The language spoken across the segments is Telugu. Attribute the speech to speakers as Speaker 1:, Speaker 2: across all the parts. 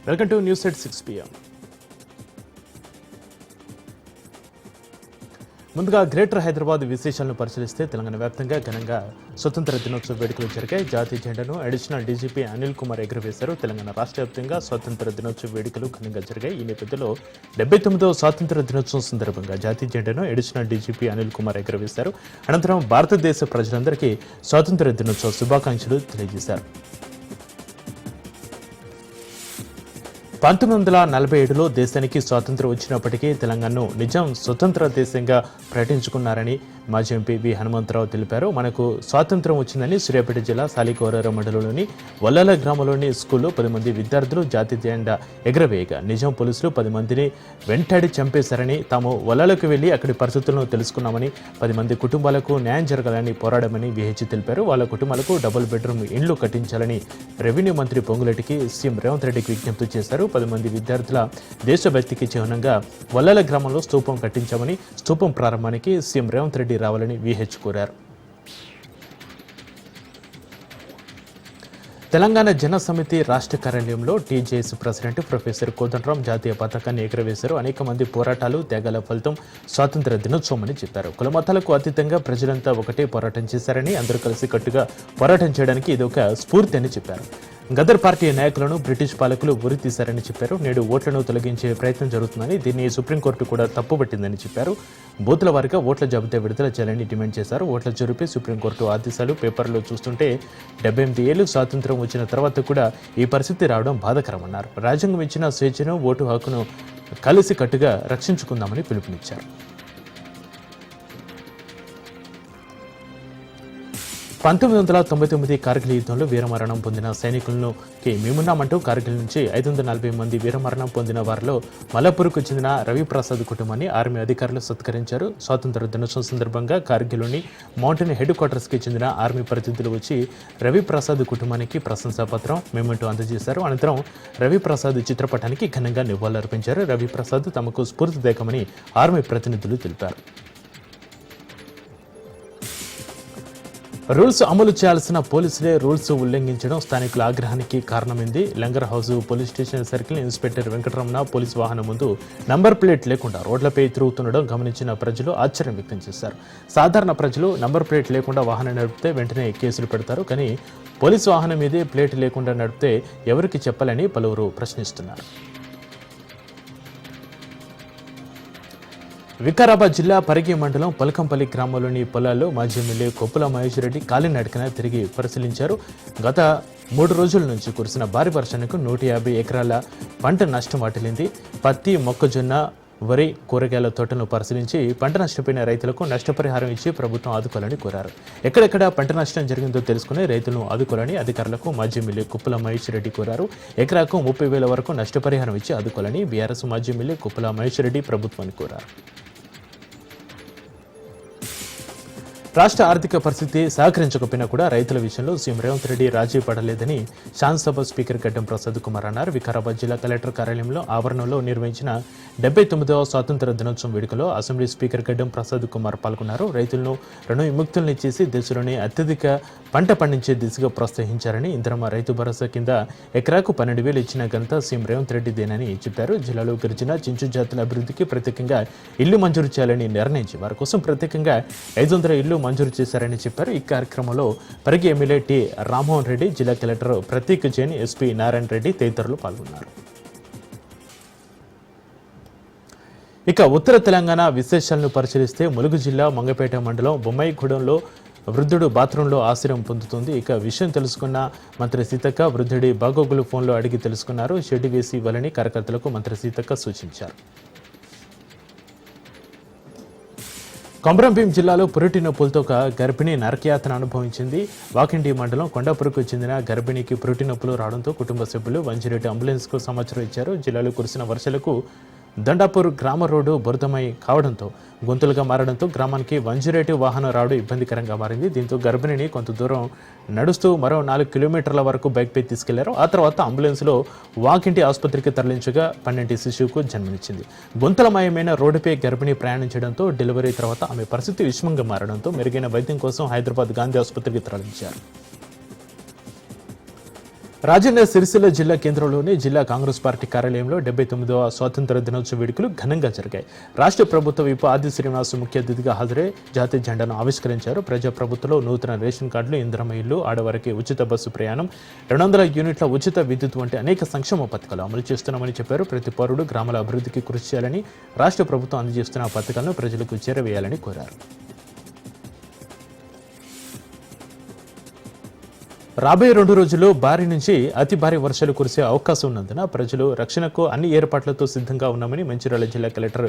Speaker 1: Welcome to news at 6 PM. ముందుగా గ్రేటర్ హైదరాబాద్ విశేషాలను పరిశీలిస్తే తెలంగాణ వ్యాప్తంగా ఘనంగా స్వతంత్ర దినోత్సవ వేడుకలు జరిగాయి. జాతీయ జెండాను అడిషనల్ డీజీపీ అనిల్ కుమార్ ఎగురవేశారు. తెలంగాణ రాష్ట్ర వ్యాప్తంగా స్వాతంత్ర దినోత్సవ వేడుకలు ఘనంగా జరిగాయి. ఈ నేపథ్యంలో 79వ స్వాతంత్ర దినోత్సవం సందర్భంగా జాతీయ జెండాను అడిషనల్ డీజీపీ అనిల్ కుమార్ ఎగురవేశారు. అనంతరం భారతదేశ ప్రజలందరికీ స్వాతంత్ర దినోత్సవ శుభాకాంక్షలు తెలియజేశారు. 1947లో దేశానికి స్వాతంత్రం వచ్చినప్పటికీ తెలంగాణను నిజాం స్వతంత్ర దేశంగా ప్రకటించుకున్నారని మాజీ ఎంపీ వి హనుమంతరావు తెలిపారు. మనకు స్వాతంత్రం వచ్చిందని సూర్యాపేట జిల్లా సాలికోరార మండలంలోని వల్లాల గ్రామంలోని స్కూల్లో 10 మంది విద్యార్థులు జాతీయ జెండా ఎగురవేయగా నిజాం పోలీసులు 10 మందిని వెంటాడి చంపేశారని, తాము వల్లాలకు వెళ్లి అక్కడి పరిస్థితులను తెలుసుకున్నామని, 10 మంది కుటుంబాలకు న్యాయం జరగాలని పోరాడమని విహెచ్ తెలిపారు. వాళ్ళ కుటుంబాలకు డబుల్ బెడ్రూమ్ ఇండ్లు కట్టించాలని రెవెన్యూ మంత్రి పొంగులేటికి సీఎం రేవంత్ రెడ్డికి విజ్ఞప్తి చేశారు. 10 మంది విద్యార్థుల దేశభక్తికి చిహ్నంగా వల్లాల గ్రామంలో స్తూపం కట్టించామని, స్తూపం ప్రారంభానికి సీఎం రేవంత్ రెడ్డి రావాలని విహెచ్ కోరారు. తెలంగాణ జన సమితి రాష్ట్ర కార్యాలయంలో టీజేఎస్ ప్రెసిడెంట్ ప్రొఫెసర్ కోదండరాం జాతీయ పతాకాన్ని ఎగురవేశారు. అనేక మంది పోరాటాలు, త్యాగాల ఫలితం స్వాతంత్ర దినోత్సవం అని చెప్పారు. కులమతాలకు అతీతంగా ప్రజలంతా ఒకటే పోరాటం చేశారని, అందరూ కలిసి కట్టుగా పోరాటం చేయడానికి ఇది ఒక స్ఫూర్తి అని చెప్పారు. గదర్ పార్టీ నాయకులను బ్రిటిష్ పాలకులు ఉరి తీశారని చెప్పారు. నేడు ఓట్లను తొలగించే ప్రయత్నం జరుగుతుందని, దీన్ని సుప్రీంకోర్టు కూడా తప్పుపట్టిందని చెప్పారు. బూతుల వారిగా ఓట్ల జాబితా విడుదల చేయాలని డిమాండ్ చేశారు. ఓట్ల చురుపై సుప్రీంకోర్టు ఆదేశాలు పేపర్లో చూస్తుంటే 78 ఏళ్లు స్వాతంత్రం వచ్చిన తర్వాత కూడా ఈ పరిస్థితి రావడం బాధాకరమన్నారు. రాజ్యాంగం ఇచ్చిన స్వేచ్ఛను, ఓటు హక్కును కలిసి కట్టుగా రక్షించుకుందామని పిలుపునిచ్చారు. 1999 కార్గిల్ యుద్ధంలో వీరమరణం పొందిన సైనికులకి మేమున్నామంటూ కార్గిల్ నుంచి 540 మంది వీరమరణం పొందిన వారిలో మలపూర్కు చెందిన రవిప్రసాద్ కుటుంబాన్ని ఆర్మీ అధికారులు సత్కరించారు. స్వాతంత్ర దినోత్సవం సందర్భంగా కార్గిల్లోని మౌంటైన్ హెడ్ క్వార్టర్స్కి చెందిన ఆర్మీ ప్రతినిధులు వచ్చి రవిప్రసాద్ కుటుంబానికి ప్రశంసాపత్రం, మెమెంటో అందజేశారు. అనంతరం రవిప్రసాద్ చిత్రపటానికి ఘనంగా నివాళులర్పించారు. రవిప్రసాద్ తమకు స్ఫూర్తిదాయకమని ఆర్మీ ప్రతినిధులు తెలిపారు. రూల్స్ అమలు చేయాల్సిన పోలీసులే రూల్స్ ఉల్లంఘించడం స్థానికుల ఆగ్రహానికి కారణమైంది. Langar house police station circle inspector Venkataramana police వాహనం ముందు నంబర్ ప్లేట్ లేకుండా రోడ్లపై తిరుగుతుండడం గమనించిన ప్రజలు ఆశ్చర్యం వ్యక్తం చేశారు. సాధారణ ప్రజలు నంబర్ ప్లేట్ లేకుండా వాహనం నడిపితే వెంటనే కేసులు పెడతారు, కానీ పోలీసు వాహనం మీదే ప్లేట్ లేకుండా నడిపితే ఎవరికి చెప్పాలని పలువురు ప్రశ్నిస్తున్నారు. వికారాబాద్ జిల్లా పరిగి మండలం పలకంపల్లి గ్రామంలోని పొలాల్లో మాజీ ఎమ్మెల్యే కొప్పుల మహేష్ రెడ్డి కాలినడకన తిరిగి పరిశీలించారు. గత 3 రోజుల నుంచి కురిసిన భారీ వర్షానికి 150 ఎకరాల పంట నష్టం వాటిల్లింది. పత్తి, మొక్కజొన్న, వరి, కూరగాయల తోటలను పరిశీలించి పంట నష్టపోయిన రైతులకు నష్టపరిహారం ఇచ్చి ప్రభుత్వం ఆదుకోవాలని కోరారు. ఎక్కడెక్కడ పంట నష్టం జరిగిందో తెలుసుకుని రైతులను ఆదుకోవాలని అధికారులకు మాజీ ఎమ్మెల్యే కొప్పుల మహేష్ రెడ్డి కోరారు. ఎకరాకు 30,000 వరకు నష్టపరిహారం ఇచ్చి ఆదుకోవాలని బీఆర్ఎస్ మాజీ ఎమ్మెల్యే కొప్పుల మహేష్ రెడ్డి ప్రభుత్వాన్ని కోరారు. రాష్ట్ర ఆర్థిక పరిస్థితి సహకరించకపోయినా కూడా రైతుల విషయంలో సీఎం రేవంత్ రెడ్డి రాజీ పడలేదని శాసనసభ స్పీకర్ గడ్డం ప్రసాద్ కుమార్ అన్నారు. వికారాబాద్ జిల్లా కలెక్టర్ కార్యాలయంలో ఆవరణలో నిర్వహించిన 79వ స్వాతంత్ర దినోత్సవం వేడుకలో అసెంబ్లీ స్పీకర్ గడ్డం ప్రసాద్ కుమార్ పాల్గొన్నారు. రైతులను రుణ విముక్తుల్ని చేసి దేశంలోనే అత్యధిక పంట పండించే దిశగా ప్రోత్సహించారని, ఇందిరమ్మ రైతు భరోసా కింద ఎకరాకు 12,000 ఇచ్చిన ఘనత సీఎం రేవంత్ రెడ్డిదేనని చెప్పారు. జిల్లాలో గిరిజన, చించు జాతుల అభివృద్ధికి ప్రత్యేకంగా ఇల్లు మంజూరు చేయాలని నిర్ణయించి వారి కోసం ప్రత్యేకంగా 500 ఇల్లు మంజూరు చేశారని చెప్పారు. ఈ కార్యక్రమంలో పరిగి ఎమ్మెల్యే టి రామ్మోహన్ రెడ్డి, జిల్లా కలెక్టర్ ప్రతీక్ జైన్, ఎస్పీ నారాయణ రెడ్డి తదితరులు పాల్గొన్నారు. ఇక ఉత్తర తెలంగాణ విశేషాలను పరిశీలిస్తే ములుగు జిల్లా మంగపేట మండలం బొమ్మాయిగూడెంలో వృద్ధుడు బాత్రూంలో ఆశ్రయం పొందుతుంది. ఇక విషయం తెలుసుకున్న మంత్రి సీతక్క వృద్ధుడి బాగోగులు ఫోన్లో అడిగి తెలుసుకున్నారు. షెడ్ వేసి ఇవ్వాలని కార్యకర్తలకు మంత్రి సీతక్క సూచించారు. కొమరంభీం జిల్లాలో పురిటి నొప్పులతో ఒక గర్భిణి నరకయాతన అనుభవించింది. వాకిండి మండలం కొండాపురకు చెందిన గర్భిణికి పురిటి నొప్పులు రావడంతో కుటుంబ సభ్యులు వంజిరెడ్డి అంబులెన్స్కు సమాచారం ఇచ్చారు. జిల్లాలో కురిసిన వర్షాలకు దండాపూర్ గ్రామ రోడ్డు బురదమై కావడంతో గొంతులుగా మారడంతో గ్రామానికి వంజిరేటి వాహనం రావడం ఇబ్బందికరంగా మారింది. దీంతో గర్భిణిని కొంత దూరం నడుస్తూ మరో 4 కిలోమీటర్ల వరకు బైక్పై తీసుకెళ్లారు. ఆ తర్వాత అంబులెన్స్లో వాకింటి ఆసుపత్రికి తరలించగా 12 శిశువుకు జన్మనిచ్చింది. గొంతులమయమైన రోడ్డుపై గర్భిణి ప్రయాణించడంతో డెలివరీ తర్వాత ఆమె పరిస్థితి విషమంగా మారడంతో మెరుగైన వైద్యం కోసం హైదరాబాద్ గాంధీ ఆసుపత్రికి తరలించారు. రాజన్న సిరిసిల్ల జిల్లా కేంద్రంలోని జిల్లా కాంగ్రెస్ పార్టీ కార్యాలయంలో 79వ స్వాతంత్ర దినోత్సవ వేడుకలు ఘనంగా జరిగాయి. రాష్ట్ర ప్రభుత్వ విప్ ఆది శ్రీనివాస్ ముఖ్య అతిథిగా హాజరై జాతీయ జెండాను ఆవిష్కరించారు. ప్రజాప్రభుత్వంలో నూతన రేషన్ కార్డులు, ఇందిరమ్మ ఇల్లు, ఆడవారికి ఉచిత బస్సు ప్రయాణం, 200 యూనిట్ల ఉచిత విద్యుత్ వంటి అనేక సంక్షేమ పథకాలు అమలు చేస్తున్నామని చెప్పారు. ప్రతి పౌరుడు గ్రామాల అభివృద్ధికి కృషి చేయాలని, రాష్ట్ర ప్రభుత్వం అందజేస్తున్న పథకాలను ప్రజలకు చేరవేయాలని కోరారు. రాబోయే 2 రోజుల్లో భారీ నుంచి అతి భారీ వర్షాలు కురిసే అవకాశం ఉన్నందున ప్రజలు రక్షణకు అన్ని ఏర్పాట్లతో సిద్ధంగా ఉన్నామని మంచిర్యాల జిల్లా కలెక్టర్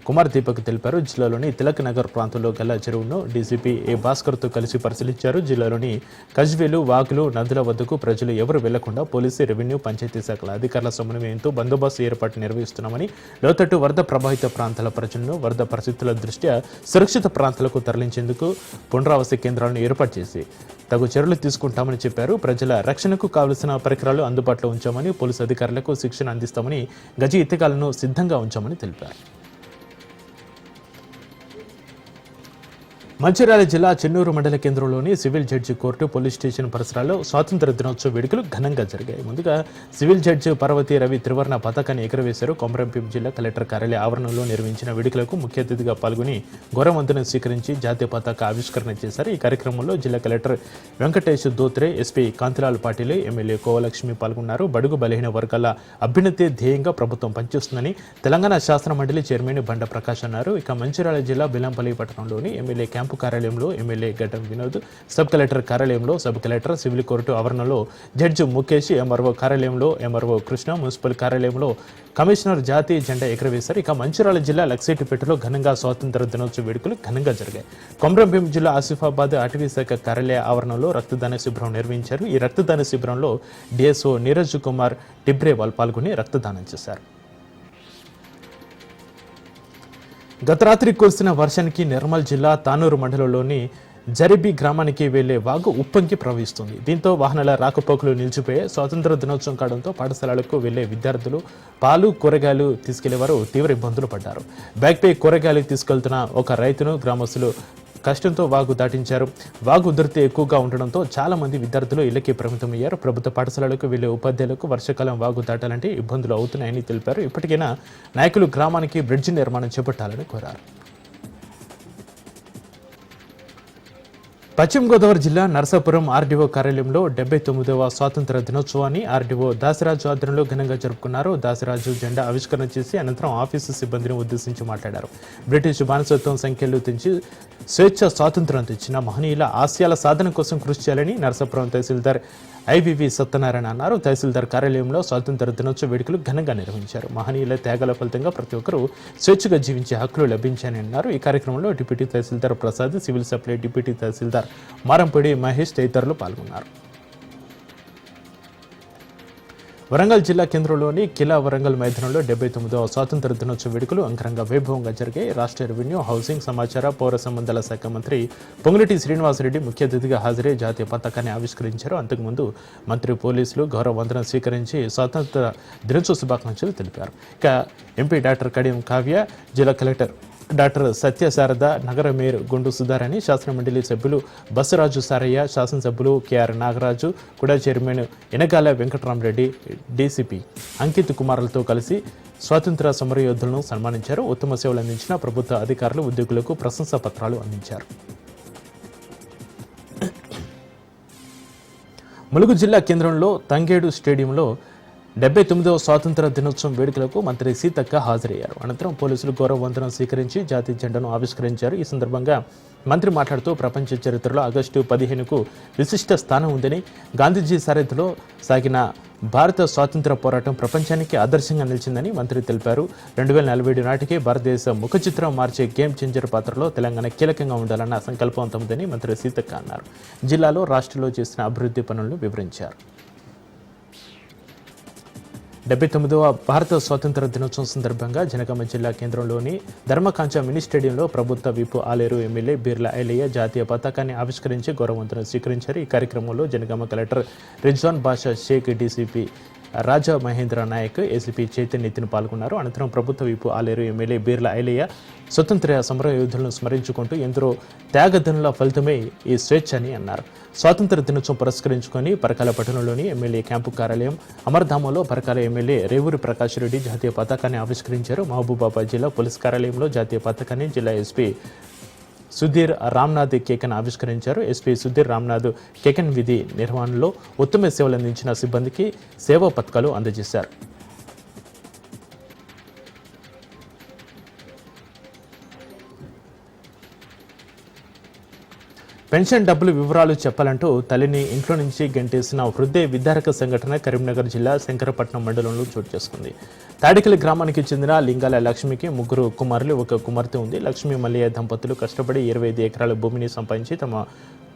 Speaker 1: కుమార్ దీపక్ తెలిపారు. జిల్లాలోని తిలక్ నగర్ ప్రాంతంలో గల చెరువును డీసీపీ ఏ భాస్కర్తో కలిసి పరిశీలించారు. జిల్లాలోని కజ్వేలు, వాగులు, నదుల వద్దకు ప్రజలు ఎవరు వెళ్లకుండా పోలీసు, రెవెన్యూ, పంచాయతీ శాఖల అధికారుల సమన్వయంతో బందోబస్తు ఏర్పాటు నిర్వహిస్తున్నామని, లోతట్టు వరద ప్రభావిత ప్రాంతాల ప్రజలను వరద పరిస్థితుల దృష్ట్యా సురక్షిత ప్రాంతాలకు తరలించేందుకు పునరావాస కేంద్రాలను ఏర్పాటు చేసి తగు చర్యలు తీసుకుంటామని చెప్పారు. ప్రజల రక్షణకు కావలసిన పరికరాలు అందుబాటులో ఉంచామని, పోలీసు అధికారులకు శిక్షణ అందిస్తామని, గజ ఈతగాలను సిద్ధంగా ఉంచామని తెలిపారు. మంచిర్యాల జిల్లా చెన్నూరు మండల కేంద్రంలోని civil judge court, police station పరిసరాల్లో స్వాతంత్ర దినోత్సవ వేడుకలు ఘనంగా జరిగాయి. ముందుగా సివిల్ జడ్జి పర్వతి రవి త్రివర్ణ పతాకాన్ని ఎగురవేశారు. కొమరంభీం జిల్లా కలెక్టర్ కార్యాలయ ఆవరణలో నిర్వహించిన వేడుకలకు ముఖ్య అతిథిగా పాల్గొని గౌరవవందనం స్వీకరించి జాతీయ పతాక ఆవిష్కరణ చేశారు. ఈ కార్యక్రమంలో జిల్లా collector Venkatesh Dhotre, SP Kantilal Patil, MLA Kova Lakshmi పాల్గొన్నారు. బడుగు బలహీన వర్గాల అభ్యున్నతి ధ్యేయంగా ప్రభుత్వం పనిచేస్తుందని తెలంగాణ శాసన మండలి చైర్మన్ బండ ప్రకాష్ అన్నారు. ఇక మంచిర్యాల జిల్లా బెల్లంపల్లి పట్టణంలోని ఎమ్మెల్యే క్యాంపు కార్యాలయంలో ఎమ్మెల్యే గడ్డం వినోద్, సబ్ కలెక్టర్ కార్యాలయంలో సబ్ కలెక్టర్, సివిల్ కోర్టు ఆవరణలో జడ్జి ముఖేష్, ఎంఆర్ఓ కార్యాలయంలో ఎంఆర్ఓ కృష్ణ, మున్సిపల్ కార్యాలయంలో కమిషనర్ జాతీయ జెండా ఎగురవేశారు. ఇక మంచిర్యాల జిల్లా లక్సేటిపేటలో ఘనంగా స్వాతంత్ర దినోత్సవ వేడుకలు ఘనంగా జరిగాయి. కొమరంభీం జిల్లా ఆసిఫాబాద్ అటవీ శాఖ కార్యాలయ ఆవరణలో రక్తదాన శిబిరం నిర్వహించారు. ఈ రక్తదాన శిబిరంలో డిఎస్ఓ నీరజ్ కుమార్ టిబ్రేవాల్ పాల్గొని రక్తదానం చేశారు. గత రాత్రి కురిసిన వర్షానికి నిర్మల్ జిల్లా తానూరు మండలంలోని జరిబి గ్రామానికి వెళ్లే వాగు ఉప్పొంగి ప్రవహిస్తుంది. దీంతో వాహనాల రాకపోకలు నిలిచిపోయే. స్వాతంత్ర దినోత్సవం కావడంతో పాఠశాలలకు వెళ్లే విద్యార్థులు పాలు, కూరగాయలు తీసుకెళ్లేవారు తీవ్ర ఇబ్బందులు పడ్డారు. బ్యాగ్పై కూరగాయలు తీసుకెళ్తున్న ఒక రైతును గ్రామస్తులు కష్టంతో వాగు దాటించారు. వాగు ఉధృతి ఎక్కువగా ఉండడంతో చాలా మంది విద్యార్థులు ఇళ్లకి పరిమితమయ్యారు. ప్రభుత్వ పాఠశాలలకు వెళ్లే ఉపాధ్యాయులకు వర్షాకాలం వాగు దాటాలంటే ఇబ్బందులు అవుతున్నాయని తెలిపారు. ఇప్పటికైనా నాయకులు గ్రామానికి బ్రిడ్జి నిర్మాణం చేపట్టాలని కోరారు. పశ్చిమ గోదావరి జిల్లా నరసాపురం ఆర్డీఓ కార్యాలయంలో 79వ స్వాతంత్ర దినోత్సవాన్ని ఆర్డీఓ దాసరాజు ఆధ్వర్యంలో ఘనంగా జరుపుకున్నారు. దాసరాజు జెండా ఆవిష్కరణ చేసి అనంతరం ఆఫీసు సిబ్బందిని ఉద్దేశించి మాట్లాడారు. బ్రిటిష్ బానిసత్వం సంఖ్యలు తెంచి స్వేచ్ఛ స్వాతంత్రం తెచ్చిన మహనీయుల ఆశయాల సాధన కోసం కృషి చేయాలని నరసాపురం తహసీల్దార్ ఐవివి సత్యనారాయణ అన్నారు. తహసీల్దార్ కార్యాలయంలో స్వాతంత్ర దినోత్సవ వేడుకలు ఘనంగా నిర్వహించారు. మహనీయుల త్యాగాల ఫలితంగా ప్రతి ఒక్కరూ స్వేచ్ఛగా జీవించే హక్కులు లభించాయని అన్నారు. ఈ కార్యక్రమంలో డిప్యూటీ తహసీల్దార్ ప్రసాద్, సివిల్ సప్లై డిప్యూటీ తహసీల్దార్ మారంపూడి మహేష్ తదితరులు పాల్గొన్నారు. వరంగల్ జిల్లా కేంద్రంలోని కిలా వరంగల్ మైదానంలో 79వ స్వాతంత్ర దినోత్సవ వేడుకలు అంగరంగ వైభవంగా జరిగాయి. రాష్ట్ర రెవెన్యూ, హౌసింగ్, సమాచార, పౌర సంబంధాల శాఖ మంత్రి పొంగులేటి శ్రీనివాసరెడ్డి ముఖ్య అతిథిగా హాజరై జాతీయ పతాకాన్ని ఆవిష్కరించారు. అంతకుముందు మంత్రి, పోలీసులు గౌరవ వందనం స్వీకరించి స్వాతంత్ర దినోత్సవ శుభాకాంక్షలు తెలిపారు. ఇక ఎంపీ డాక్టర్ కడియం కావ్య, జిల్లా కలెక్టర్ డాక్టర్ సత్యశారద, నగర మేయర్ గుండు సుధారాణి, శాసనమండలి సభ్యులు బస్సురాజు సారయ్య, శాసనసభ్యులు కెఆర్ నాగరాజు, కూడా చైర్మన్ ఎనగాల వెంకటరామరెడ్డి, డీసీపీ అంకిత్ కుమార్లతో కలిసి స్వాతంత్ర సమరయోధులను సన్మానించారు. ఉత్తమ సేవలు అందించిన ప్రభుత్వ అధికారులు, ఉద్యోగులకు ప్రశంసా పత్రాలు అందించారు. ములుగు జిల్లా కేంద్రంలో తంగేడు స్టేడియంలో 79వ స్వాతంత్ర దినోత్సవం వేడుకలకు మంత్రి సీతక్క హాజరయ్యారు. అనంతరం పోలీసులు గౌరవ వందనం స్వీకరించి జాతీయ జెండాను ఆవిష్కరించారు. ఈ సందర్భంగా మంత్రి మాట్లాడుతూ ప్రపంచ చరిత్రలో ఆగస్టు 15కు విశిష్ట స్థానం ఉందని, గాంధీజీ సారథ్యంలో సాగిన భారత స్వాతంత్ర పోరాటం ప్రపంచానికి ఆదర్శంగా నిలిచిందని మంత్రి తెలిపారు. 2047 నాటికి భారతదేశ ముఖ చిత్రం మార్చే గేమ్ చేంజర్ పాత్రలో తెలంగాణ కీలకంగా ఉండాలన్న సంకల్పంతో ఉందని మంత్రి సీతక్క అన్నారు. జిల్లాలో, రాష్ట్రంలో చేసిన అభివృద్ధి పనులను వివరించారు. 79వ భారత స్వాతంత్ర దినోత్సవం సందర్భంగా జనగామ జిల్లా కేంద్రంలోని ధర్మకాంచ మినీ స్టేడియంలో ప్రభుత్వ విప్ ఆలేరు ఎమ్మెల్యే బీర్ల ఐలయ్య జాతీయ పతాకాన్ని ఆవిష్కరించి గౌరవవందనం స్వీకరించారు. ఈ కార్యక్రమంలో జనగామ కలెక్టర్ రిజ్వాన్ బాషా షేక్, డీసీపీ రాజా మహేంద్ర నాయక్, ఏసీపీ చైతన్య నితిన్ పాల్గొన్నారు. అనంతరం ప్రభుత్వ విప్ ఆలేరు ఎమ్మెల్యే బీర్ల ఐలయ్య స్వతంత్ర సమర యోధులను స్మరించుకుంటూ ఎందరో త్యాగధనుల ఫలితమే ఈ స్వేచ్ఛ అని అన్నారు. స్వాతంత్ర దినోత్సవం పురస్కరించుకొని పరకాల పట్టణంలోని ఎమ్మెల్యే క్యాంపు కార్యాలయం అమర్ధామంలో పరకాల ఎమ్మెల్యే రేవూరి ప్రకాష్ రెడ్డి జాతీయ పతాకాన్ని ఆవిష్కరించారు. మహబూబాబాద్ జిల్లా పోలీస్ కార్యాలయంలో జాతీయ పతాకాన్ని జిల్లా ఎస్పీ సుధీర్ రామ్నాథ్ కేకన్ ఆవిష్కరించారు. ఎస్పీ సుధీర్ రామ్నాథ్ కేకన్ విధి నిర్వహణలో ఉత్తమ సేవలు అందించిన సిబ్బందికి సేవా పథకాలు అందజేశారు. పెన్షన్ డబ్బుల వివరాలు చెప్పాలంటూ తల్లిని ఇంట్లో నుంచి గెంటేసిన హృదయ విదారక సంఘటన కరీంనగర్ జిల్లా శంకరపట్నం మండలంలో చోటు చేసుకుంది. తాడికలి గ్రామానికి చెందిన లింగాల లక్ష్మికి 3 కుమారులు, 1 కుమార్తె ఉంది. లక్ష్మి మల్లయ్య దంపతులు కష్టపడి 25 ఎకరాల భూమిని సంపాదించి తమ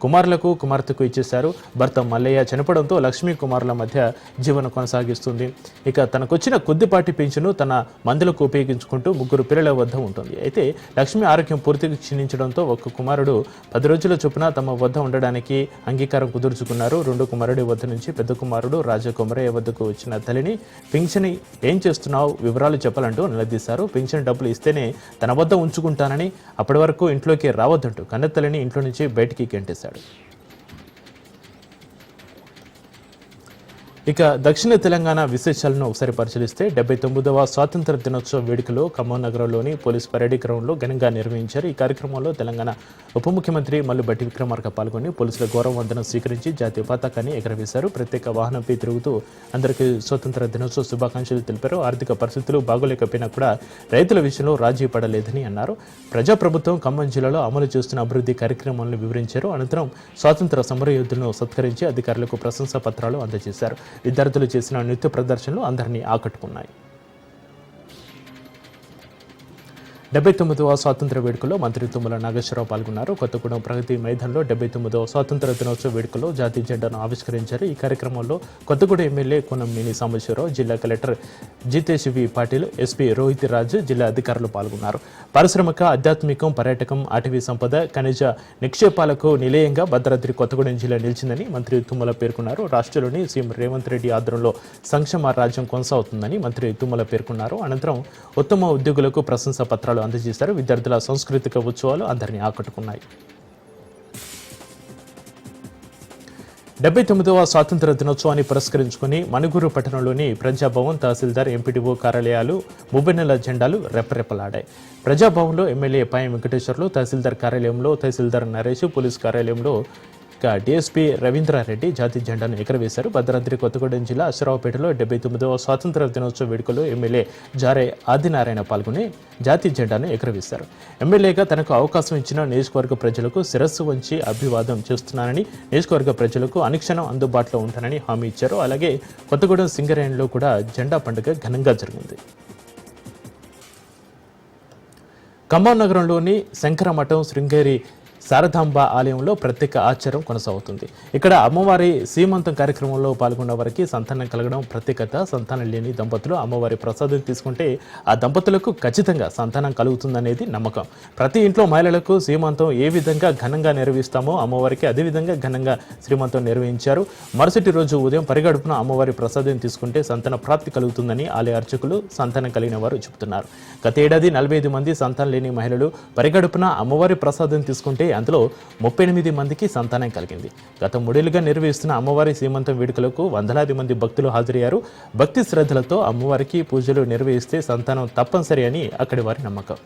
Speaker 1: కుమారులకు కుమార్తెకు ఇచ్చేశారు. భర్త మల్లయ్య చనిపోవడంతో లక్ష్మీ కుమారుల మధ్య జీవనం కొనసాగిస్తుంది. ఇక తనకొచ్చిన కొద్దిపాటి పెన్షను తన మందులకు ఉపయోగించుకుంటూ 3 పిల్లల వద్ద ఉంటుంది. అయితే లక్ష్మి ఆరోగ్యం పూర్తిగా క్షీణించడంతో 1 కుమారుడు 10 రోజుల చొప్పున తమ వద్ద ఉండడానికి అంగీకారం కుదుర్చుకున్నారు. 2 కుమారుడి వద్ద నుంచి పెద్ద కుమారుడు రాజా కొమరయ్య వద్దకు వచ్చిన తల్లిని పింఛన్ ఏం చేస్తున్నావు వివరాలు చెప్పాలంటూ నిలదీశారు. పింఛన్ డబ్బులు ఇస్తేనే తన వద్ద ఉంచుకుంటానని, అప్పటి వరకు ఇంట్లోకి రావద్దంటూ కన్నెతల్లిని ఇంట్లో నుంచి బయటికి గెంటేశారు. ఇక దక్షిణ తెలంగాణ విశేషాలను ఒకసారి పరిశీలిస్తే 79వ స్వాతంత్ర దినోత్సవ వేడుకలు ఖమ్మం నగరంలోని పోలీస్ పరేడ్ గ్రౌండ్లో ఘనంగా నిర్వహించారు. ఈ కార్యక్రమంలో తెలంగాణ ఉప ముఖ్యమంత్రి మల్లుబట్టి విక్రమార్క పాల్గొని పోలీసుల గౌరవ వందనం స్వీకరించి జాతీయ పతాకాన్ని ఎగరవేశారు. ప్రత్యేక వాహనంపై తిరుగుతూ అందరికీ స్వాతంత్ర దినోత్సవ శుభాకాంక్షలు తెలిపారు. ఆర్థిక పరిస్థితులు బాగోలేకపోయినా కూడా రైతుల విషయంలో రాజీ పడలేదని అన్నారు. ప్రజాప్రభుత్వం ఖమ్మం జిల్లాలో అమలు చేస్తున్న అభివృద్ధి కార్యక్రమాలను వివరించారు. అనంతరం స్వాతంత్ర సమరయోధులను సత్కరించి అధికారులకు ప్రశంసా పత్రాలు అందజేశారు. విద్యార్థులు చేసిన నృత్య ప్రదర్శనలు అందరినీ ఆకట్టుకున్నాయి. 79వ స్వాతంత్ర వేడుకల్లో మంత్రి తుమ్మల నాగేశ్వరరావు పాల్గొన్నారు. కొత్తగూడెం ప్రగతి మైదానంలో 79వ స్వాతంత్ర దినోత్సవ వేడుకల్లో జాతీయ జెండాను ఆవిష్కరించారు. ఈ కార్యక్రమంలో కొత్తగూడెం ఎమ్మెల్యే కూనంనేని సాంబశివరావు, జిల్లా కలెక్టర్ జితేష్ వి పాటిల్, ఎస్పీ రోహిత్ రాజ్, జిల్లా అధికారులు పాల్గొన్నారు. పారిశ్రామిక, ఆధ్యాత్మికం, పర్యాటకం, అటవీ సంపద, ఖనిజ నిక్షేపాలకు నిలయంగా భద్రాద్రి కొత్తగూడెం జిల్లా నిలిచిందని మంత్రి తుమ్మల పేర్కొన్నారు. రాష్ట్రంలోని సీఎం రేవంత్ రెడ్డి ఆధ్వర్యంలో సంక్షేమ రాజ్యం కొనసాగుతుందని మంత్రి తుమ్మల పేర్కొన్నారు. అనంతరం ఉత్తమ ఉద్యోగులకు ప్రశంసా పత్రాలు అందజేశారు. విద్యార్థుల సాంస్కృతిక ఉత్సవాలు అందరినీ ఆకట్టుకున్నాయి. 79వ స్వాతంత్ర దినోత్సవాన్ని పురస్కరించుకుని మణుగూరు పట్టణంలోని ప్రజాభవన్, తహసీల్దార్, ఎంపీడీఓ కార్యాలయాలు ముబ్బెన్నెల జెండాలు రెపరెపలాడాయి. ప్రజాభవన్లో ఎమ్మెల్యే పాయం వెంకటేశ్వర్లు, తహసీల్దార్ కార్యాలయంలో తహసీల్దార్ నరేష్, పోలీసు కార్యాలయంలో డీఎస్పీ రవీంద్రారెడ్డి జాతీయ జెండాను ఎగరవేశారు. భద్రాద్రి కొత్తగూడెం జిల్లా అశ్వరావుపేటలో 79వ స్వాతంత్ర దినోత్సవ వేడుకలో ఎమ్మెల్యే జారే ఆదినారాయణ పాల్గొని జాతీయ జెండాను ఎగరవేశారు. ఎమ్మెల్యేగా తనకు అవకాశం ఇచ్చిన నియోజకవర్గ ప్రజలకు శిరస్సు వంచి అభివాదం చేస్తున్నానని, నియోజకవర్గ ప్రజలకు అనుక్షణం అందుబాటులో ఉంటానని హామీ ఇచ్చారు. అలాగే కొత్తగూడెం సింగరేణిలో కూడా జెండా పండుగ ఘనంగా జరిగింది. ఖమ్మం నగరంలోని శంకరమఠం శృంగేరి శారదాంబ ఆలయంలో ప్రత్యేక ఆచారం కొనసాగుతుంది. ఇక్కడ అమ్మవారి సీమంతం కార్యక్రమంలో పాల్గొన్న వారికి సంతానం కలగడం ప్రత్యేకత. సంతానం లేని దంపతులు అమ్మవారి ప్రసాదం తీసుకుంటే ఆ దంపతులకు ఖచ్చితంగా సంతానం కలుగుతుందనేది నమ్మకం. ప్రతి ఇంట్లో మహిళలకు సీమంతం ఏ విధంగా ఘనంగా నిర్వహిస్తామో అమ్మవారికి అదేవిధంగా ఘనంగా శ్రీమంతం నిర్వహించారు. మరుసటి రోజు ఉదయం పరిగడుపున అమ్మవారి ప్రసాదం తీసుకుంటే సంతాన ప్రాప్తి కలుగుతుందని ఆలయ అర్చకులు, సంతానం కలిగిన వారు చెబుతున్నారు. గత ఏడాది 45 మంది సంతానం లేని మహిళలు పరిగడుపున అమ్మవారి ప్రసాదం తీసుకుంటే అందులో 38 మందికి సంతానం కలిగింది. గత 3 ఏళ్లుగా నిర్వహిస్తున్న అమ్మవారి సీమంతం వేడుకలకు వందలాది మంది భక్తులు హాజరయ్యారు. భక్తి శ్రద్ధలతో అమ్మవారికి పూజలు నిర్వహిస్తే సంతానం తప్పనిసరి అని అక్కడి వారి నమ్మకం.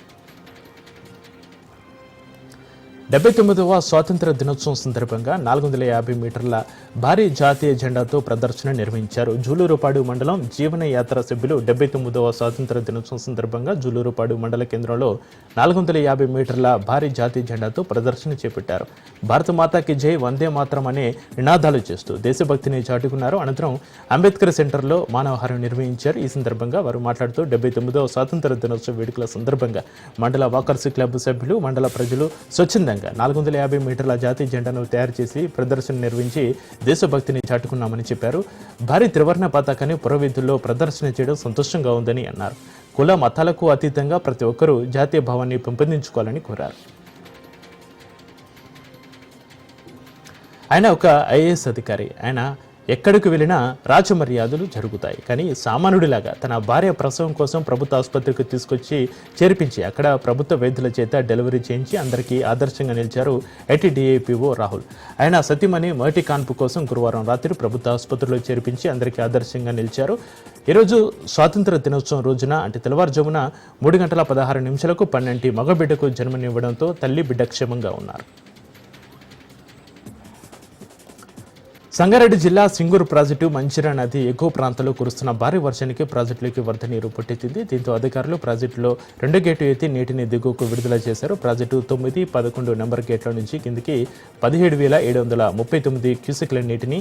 Speaker 1: 79వ స్వాతంత్ర దినోత్సవం సందర్భంగా 450 మీటర్ల భారీ జాతీయ జెండాతో ప్రదర్శన నిర్వహించారు. జూలూరుపాడు మండలం జీవన యాత్ర సభ్యులు 79వ స్వాతంత్ర దినోత్సవం సందర్భంగా జూలూరుపాడు మండల కేంద్రంలో 450 మీటర్ల భారీ జాతీయ జెండాతో ప్రదర్శన చేపట్టారు. భారత మాతాకి జై, వందే మాతరం అనే నినాదాలు చేస్తూ దేశభక్తిని చాటుకున్నారు. అనంతరం అంబేద్కర్ సెంటర్లో మానవహారం నిర్వహించారు. ఈ సందర్భంగా వారు మాట్లాడుతూ 79వ స్వాతంత్ర దినోత్సవ వేడుకల సందర్భంగా మండల వాకర్స్ క్లబ్ సభ్యులు, మండల ప్రజలు స్వచ్ఛందంగా 450 మీటర్ల జాతీయ జెండాను తయారు చేసి ప్రదర్శన నిర్వహించి దేశభక్తిని చాటుకున్నామని చెప్పారు. భారీ త్రివర్ణ పతాకాన్ని పురవీధుల్లో ప్రదర్శన చేయడం సంతోషంగా ఉందని అన్నారు. కుల మతాలకు అతీతంగా ప్రతి ఒక్కరూ జాతీయ భావాన్ని పెంపొందించుకోవాలని కోరారు. ఆయన ఒక ఐఏఎస్ అధికారి. ఆయన ఎక్కడికి వెళ్ళినా రాజమర్యాదలు జరుగుతాయి. కానీ సామాన్యుడిలాగా తన భార్య ప్రసవం కోసం ప్రభుత్వ ఆసుపత్రికి తీసుకొచ్చి చేర్పించి అక్కడ ప్రభుత్వ వైద్యుల చేత డెలివరీ చేయించి అందరికీ ఆదర్శంగా నిలిచారు ఐటీడీఏపీఓ రాహుల్. ఆయన సతీమణి మొదటి కాన్పు కోసం గురువారం రాత్రి ప్రభుత్వ ఆసుపత్రిలో చేర్పించి అందరికీ ఆదర్శంగా నిలిచారు. ఈరోజు స్వాతంత్ర దినోత్సవం రోజున అంటే తెల్లవారుజామున 3:16 12 మగబిడ్డకు జన్మనివ్వడంతో తల్లి బిడ్డ క్షేమంగా ఉన్నారు. సంగారెడ్డి జిల్లా సింగూరు ప్రాజెక్టు మంచిర్యాల నది ఎగువ ప్రాంతంలో కురుస్తున్న భారీ వర్షానికి ప్రాజెక్టులోకి వరద నీరు పొట్టెత్తింది. దీంతో అధికారులు ప్రాజెక్టులో 2 గేటు ఎత్తి నీటిని దిగువకు విడుదల చేశారు. ప్రాజెక్టు 9, 11 నెంబర్ గేట్ల నుంచి కిందికి 17,739 క్యూసెక్ల నీటిని,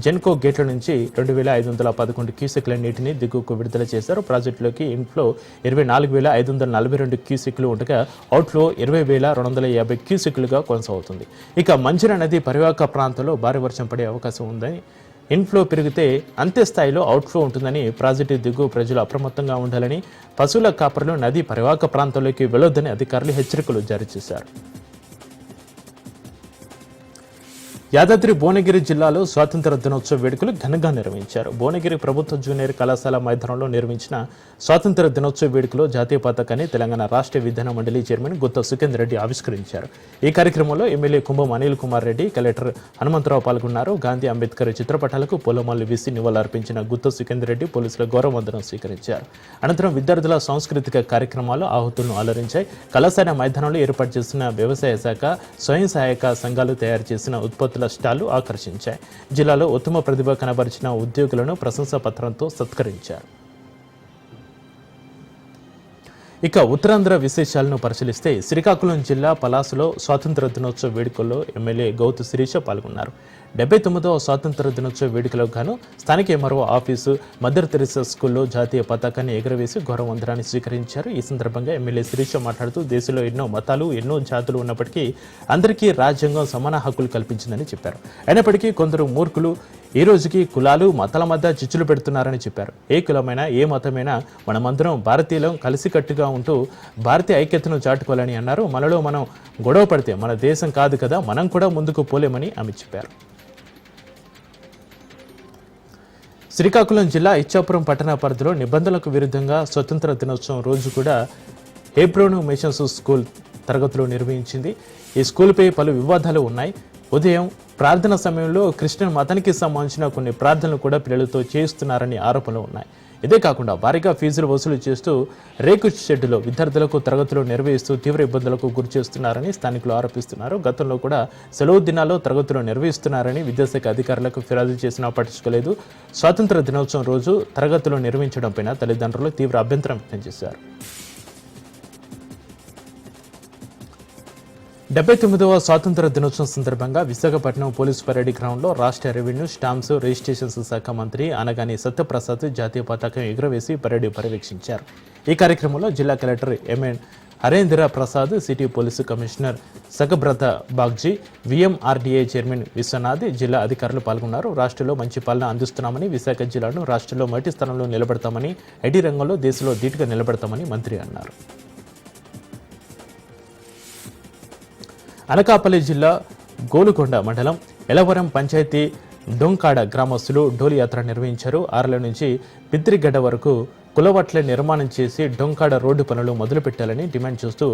Speaker 1: జెన్కో గేట్ల నుంచి 2,511 క్యూసెక్ల నీటిని దిగువకు విడుదల చేశారు. ప్రాజెక్టులోకి ఇన్ఫ్లో 24,542 క్యూసెక్లు ఉండగా అవుట్ఫ్లో 20,250 క్యూసెక్లుగా కొనసాగుతుంది. ఇక మంచిర్యాల నది పరివాహక ప్రాంతంలో భారీ వర్షం పడే అవకాశం ఉందని, ఇన్ఫ్లో పెరిగితే అంతే స్థాయిలో అవుట్ఫ్లో ఉంటుందని, ప్రాజెక్టు దిగువ ప్రజలు అప్రమత్తంగా ఉండాలని, పశువుల కాపరులు నదీ పరివాహక ప్రాంతంలోకి వెళ్లొద్దని అధికారులు హెచ్చరికలు జారీ చేశారు. యాదాద్రి భువనగిరి జిల్లాలో స్వాతంత్ర దినోత్సవ వేడుకలు ఘనంగా నిర్వహించారు. భువనగిరి ప్రభుత్వ జూనియర్ కళాశాల మైదానంలో నిర్వహించిన స్వాతంత్ర దినోత్సవ వేడుకలో జాతీయ పతాకాన్ని తెలంగాణ రాష్ట్ర విధాన మండలి చైర్మన్ గుత్తా సుఖేందర్ రెడ్డి ఆవిష్కరించారు. ఈ కార్యక్రమంలో ఎమ్మెల్యే కుంభం అనిల్ కుమార్ రెడ్డి, కలెక్టర్ హనుమంతరావు పాల్గొన్నారు. గాంధీ అంబేద్కర్ చిత్రపటాలకు పూలమాలలు వేసి నివాళులర్పించిన గుత్తా సుఖేందర్ రెడ్డి పోలీసుల గౌరవ వందనం స్వీకరించారు. అనంతరం విద్యార్థుల సాంస్కృతిక కార్యక్రమాలు ఆహుతులను అలరించాయి. కళాశాల మైదానంలో ఏర్పాటు చేసిన వ్యవసాయ శాఖ, స్వయం సహాయక సంఘాలు తయారు చేసిన ఉత్పత్తుల స్టాళ్లు ఆకర్షించాయి. జిల్లాలో ఉత్తమ ప్రతిభ కనబరిచిన ఉద్యోగులను ప్రశంసా పత్రంతో సత్కరించారు. ఇక ఉత్తరాంధ్ర విశేషాలను పరిశీలిస్తే శ్రీకాకుళం జిల్లా పలాసలో స్వాతంత్ర దినోత్సవ వేడుకల్లో ఎమ్మెల్యే గౌతు శిరీష పాల్గొన్నారు. 79వ స్వాతంత్ర దినోత్సవ వేడుకలకు గాను స్థానిక ఎంఆర్ఓ ఆఫీసు మదర్ తెరెసా స్కూల్లో జాతీయ పతాకాన్ని ఎగురవేసి గౌరవ వందనాన్ని స్వీకరించారు. ఈ సందర్భంగా ఎమ్మెల్యే శిరీష మాట్లాడుతూ దేశంలో ఎన్నో మతాలు, ఎన్నో జాతులు ఉన్నప్పటికీ అందరికీ రాజ్యాంగం సమాన హక్కులు కల్పించిందని చెప్పారు. అయినప్పటికీ కొందరు మూర్ఖులు ఈ రోజుకి కులాలు, మతాల మధ్య చిచ్చులు పెడుతున్నారని చెప్పారు. ఏ కులమైనా, ఏ మతమైనా మనమందరం భారతీయులం కలిసికట్టుగా ఉంటూ భారతీయ ఐక్యతను చాటుకోవాలని అన్నారు. మనలో మనం గొడవ పడితే మన దేశం కాదు కదా, మనం కూడా ముందుకు పోలేమని ఆమె చెప్పారు. శ్రీకాకుళం జిల్లా ఇచ్చాపురం పట్టణ పరిధిలో నిబంధనలకు విరుద్ధంగా స్వతంత్ర దినోత్సవం రోజు కూడా హెబ్రోను మిషన్స్ స్కూల్ తరగతులు నిర్వహించింది. ఈ స్కూల్పై పలు వివాదాలు ఉన్నాయి. ఉదయం ప్రార్థన సమయంలో క్రిస్టియన్ మతానికి సంబంధించిన కొన్ని ప్రార్థనలు కూడా పిల్లలతో చేస్తున్నారని ఆరోపణలు ఉన్నాయి. ఇదే కాకుండా భారీగా ఫీజులు వసూలు చేస్తూ రేకు షెడ్డులో విద్యార్థులకు తరగతులు నిర్వహిస్తూ తీవ్ర ఇబ్బందులకు గురి చేస్తున్నారని స్థానికులు ఆరోపిస్తున్నారు. గతంలో కూడా సెలవు దినాల్లో తరగతులు నిర్వహిస్తున్నారని విద్యాశాఖ అధికారులకు ఫిర్యాదు చేసినా పట్టించుకోలేదు. స్వాతంత్ర దినోత్సవం రోజు తరగతులు నిర్వహించడంపై తల్లిదండ్రులు తీవ్ర అభ్యంతరం వ్యక్తం చేశారు. 79వ స్వాతంత్ర దినోత్సవం సందర్భంగా విశాఖపట్నం పోలీసు పరేడ్ గ్రౌండ్లో రాష్ట్ర రెవెన్యూ, స్టాంప్స్, రిజిస్ట్రేషన్స్ శాఖ మంత్రి అనగాని సత్యప్రసాద్ జాతీయ పతాకం ఎగురవేసి పరేడ్ పర్యవేక్షించారు. ఈ కార్యక్రమంలో జిల్లా collector MN Harendra Prasad, city police commissioner Shankhabrata Bagchi, VMRDA chairman Viswanath, జిల్లా అధికారులు పాల్గొన్నారు. రాష్ట్రంలో మంచి పాలన అందిస్తున్నామని, విశాఖ జిల్లాను రాష్ట్రంలో మొదటి స్థానంలో నిలబెడతామని, ఐటీ రంగంలో దేశంలో ధీటుగా నిలబెడతామని మంత్రి అన్నారు. అనకాపల్లి జిల్లా గోలుకొండ మండలం ఎలవరం పంచాయతీ డొంకాడ గ్రామస్తులు డోలి యాత్ర నిర్వహించారు. ఆర్ల నుంచి పిత్రిగడ్డ వరకు కులవట్ల నిర్మాణం చేసి డొంకాడ రోడ్డు పనులు మొదలుపెట్టాలని డిమాండ్ చేస్తూ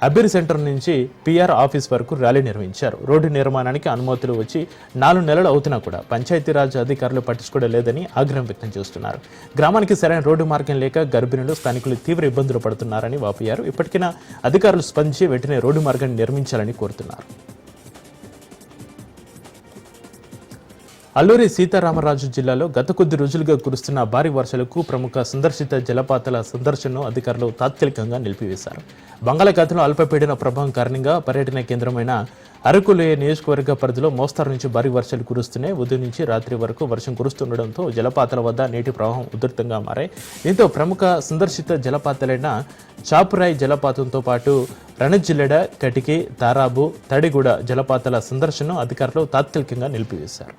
Speaker 1: అబ్బిరి సెంటర్ నుంచి పిఆర్ ఆఫీస్ వరకు ర్యాలీ నిర్వహించారు. రోడ్డు నిర్మాణానికి అనుమతులు వచ్చి 4 నెలలు అవుతున్నా కూడా పంచాయతీరాజ్ అధికారులు పట్టించుకోవడం లేదని ఆగ్రహం వ్యక్తం చేస్తున్నారు. గ్రామానికి సరైన రోడ్డు మార్గం లేక గర్భిణులు, స్థానికులు తీవ్ర ఇబ్బందులు పడుతున్నారని వాపోయారు. ఇప్పటికైనా అధికారులు స్పందించి వెంటనే రోడ్డు మార్గాన్ని నిర్మించాలని కోరుతున్నారు. అల్లూరి సీతారామరాజు జిల్లాలో గత కొద్ది రోజులుగా కురుస్తున్న భారీ వర్షాలకు ప్రముఖ సందర్శిత జలపాతాల సందర్శనను అధికారులు తాత్కాలికంగా నిలిపివేశారు. బంగాళాఖాతంలో అల్పపీడన ప్రభావం కారణంగా పర్యటన కేంద్రమైన అరకులోయ నియోజకవర్గ పరిధిలో మోస్తారు నుంచి భారీ వర్షాలు కురుస్తున్నాయి. ఉదయం నుంచి రాత్రి వరకు వర్షం కురుస్తుండటంతో జలపాతాల వద్ద నీటి ప్రవాహం ఉధృతంగా మారాయి. దీంతో ప్రముఖ సందర్శిత జలపాతాలైన చాపురాయి జలపాతంతో పాటు రణజిల్లెడ, కటికి, తారాబు, తడిగూడ జలపాతాల సందర్శనను అధికారులు తాత్కాలికంగా నిలిపివేశారు.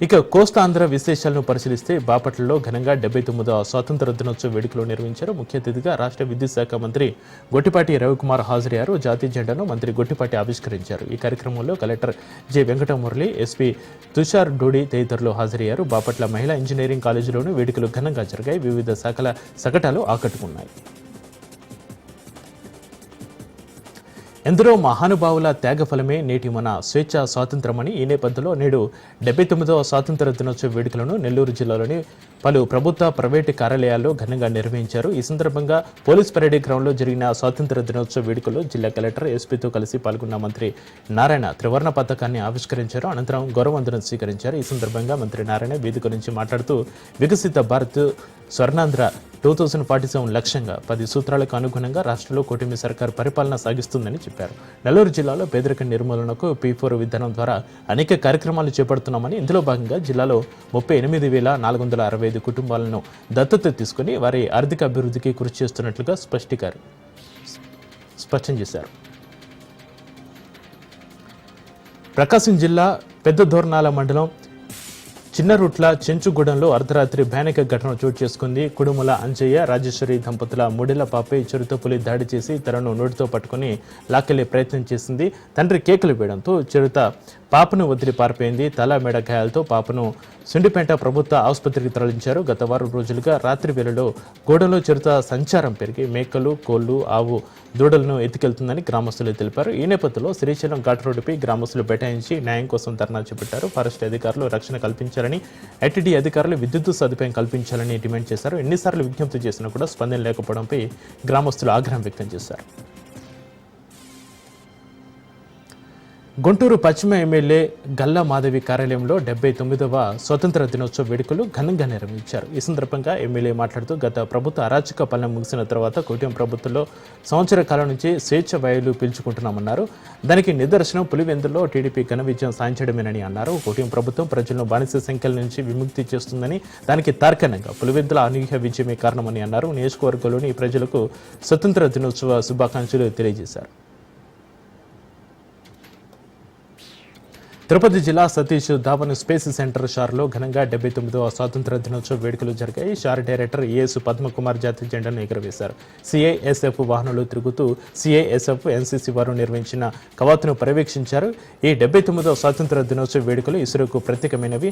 Speaker 1: ఇక కోస్తాంధ్ర విశేషాలను పరిశీలిస్తే బాపట్లలో ఘనంగా 79వ స్వాతంత్ర దినోత్సవ వేడుకలు నిర్వహించారు. ముఖ్య అతిథిగా రాష్ట్ర విద్యుత్ శాఖ మంత్రి గొట్టిపాటి రవికుమార్ హాజరయ్యారు. జాతీయ జెండాను మంత్రి గొట్టిపాటి ఆవిష్కరించారు. ఈ కార్యక్రమంలో collector J Venkatamurali, SP Tushar Dudi తదితరులు హాజరయ్యారు. బాపట్ల మహిళా ఇంజనీరింగ్ కాలేజీలోనూ వేడుకలు ఘనంగా జరిగాయి. వివిధ శాఖల శకటాలు ఆకట్టుకున్నాయి. ఎందరో మహానుభావుల త్యాగఫలమే నేటి మన స్వేచ్ఛ స్వాతంత్రమని ఈ నేపథ్యంలో నేడు 79వ స్వాతంత్ర దినోత్సవ వేడుకలను నెల్లూరు జిల్లాలోని పలు ప్రభుత్వ, ప్రైవేటు కార్యాలయాల్లో ఘనంగా నిర్వహించారు. ఈ సందర్భంగా పోలీస్ పరేడ్ గ్రౌండ్లో జరిగిన స్వాతంత్ర దినోత్సవ వేడుకల్లో జిల్లా కలెక్టర్, ఎస్పీతో కలిసి పాల్గొన్న మంత్రి నారాయణ త్రివర్ణ పతాకాన్ని ఆవిష్కరించారు. అనంతరం గౌరవవందనం స్వీకరించారు. ఈ సందర్భంగా మంత్రి నారాయణ వేదిక నుంచి మాట్లాడుతూ వికసిత భారత్ స్వర్ణాంధ్ర 2047 లక్ష్యంగా 10 సూత్రాలకు అనుగుణంగా రాష్ట్రంలో కూటమి సర్కారు పరిపాలన సాగిస్తుందని చెప్పారు. నెల్లూరు జిల్లాలో పేదరిక నిర్మూలనకు P4 విధానం ద్వారా అనేక కార్యక్రమాలు చేపడుతున్నామని, ఇందులో భాగంగా జిల్లాలో 38,465 కుటుంబాలను దత్తత తీసుకుని వారి ఆర్థిక అభివృద్ధికి కృషి చేస్తున్నట్లుగా స్పష్టం చేశారు. ప్రకాశం జిల్లా పెద్ద దోర్నాల మండలం చిన్నరుట్ల చెంచుగూడెంలో అర్ధరాత్రి భయానక ఘటన చోటు చేసుకుంది. కుడుముల అంజయ్య, రాజేశ్వరి దంపతుల మూడేళ్ల పాపై చిరుతపులి దాడి చేసి తనను నోటితో పట్టుకుని లాక్కెళ్లే ప్రయత్నం చేసింది. తండ్రి కేకలు వేయడంతో చిరుత పాపను వదిలి పారిపోయింది. తల, మెడ గాయాలతో పాపను సుండిపేట ప్రభుత్వ ఆసుపత్రికి తరలించారు. గత వారం రోజులుగా రాత్రి వేళలో గూడెంలో చిరుత సంచారం పెరిగి మేకలు, కోళ్లు, ఆవు, దూడలను ఎత్తుకెళ్తుందని గ్రామస్తులు తెలిపారు. ఈ నేపథ్యంలో శ్రీశైలం ఘాట్ రోడ్డుపై గ్రామస్తులు బైఠాయించి న్యాయం కోసం ధర్నా చేపట్టారు. ఫారెస్ట్ అధికారులు రక్షణ కల్పించాలని, ఐటీడీ అధికారులు విద్యుత్ సదుపాయం కల్పించాలని డిమాండ్ చేశారు. ఎన్నిసార్లు విజ్ఞప్తి చేసినా కూడా స్పందన లేకపోవడంపై గ్రామస్తులు ఆగ్రహం వ్యక్తం చేశారు. గుంటూరు పశ్చిమ ఎమ్మెల్యే గల్లా మాధవి కార్యాలయంలో 79వ స్వతంత్ర దినోత్సవ వేడుకలు ఘనంగా నిర్వహించారు. ఈ సందర్భంగా ఎమ్మెల్యే మాట్లాడుతూ గత ప్రభుత్వ అరాచక పాలన ముగిసిన తర్వాత కూటమి ప్రభుత్వంలో సంవత్సర కాలం నుంచి స్వేచ్ఛ వాయువులు పీల్చుకుంటున్నామన్నారు. దానికి నిదర్శనం పులివెందుల్లో టీడీపీ ఘన విజయం సాధించడమేనని అన్నారు. కూటమి ప్రభుత్వం ప్రజలను బానిస సంఖ్యల నుంచి విముక్తి చేస్తుందని, దానికి తార్కాణంగా పులివెందుల అనూహ్య విజయమే కారణమని అన్నారు. నియోజకవర్గంలోని ప్రజలకు స్వతంత్ర దినోత్సవ శుభాకాంక్షలు తెలియజేశారు. తిరుపతి జిల్లా సతీష్ ధావన్ స్పేస్ సెంటర్ షార్లో ఘనంగా 79వ స్వాతంత్ర దినోత్సవ వేడుకలు జరిగాయి. షార్ డైరెక్టర్ ఏఎస్ పద్మకుమార్ జాతీయ జెండాను ఎగురవేశారు. సిఐఎస్ఎఫ్ వాహనాలు తిరుగుతూ సిఐఎస్ఎఫ్, ఎన్సీసీ వారు నిర్వహించిన కవాతును పర్యవేక్షించారు. ఈ 79వ స్వాతంత్ర దినోత్సవ వేడుకలు ఇస్రోకు ప్రత్యేకమైనవి.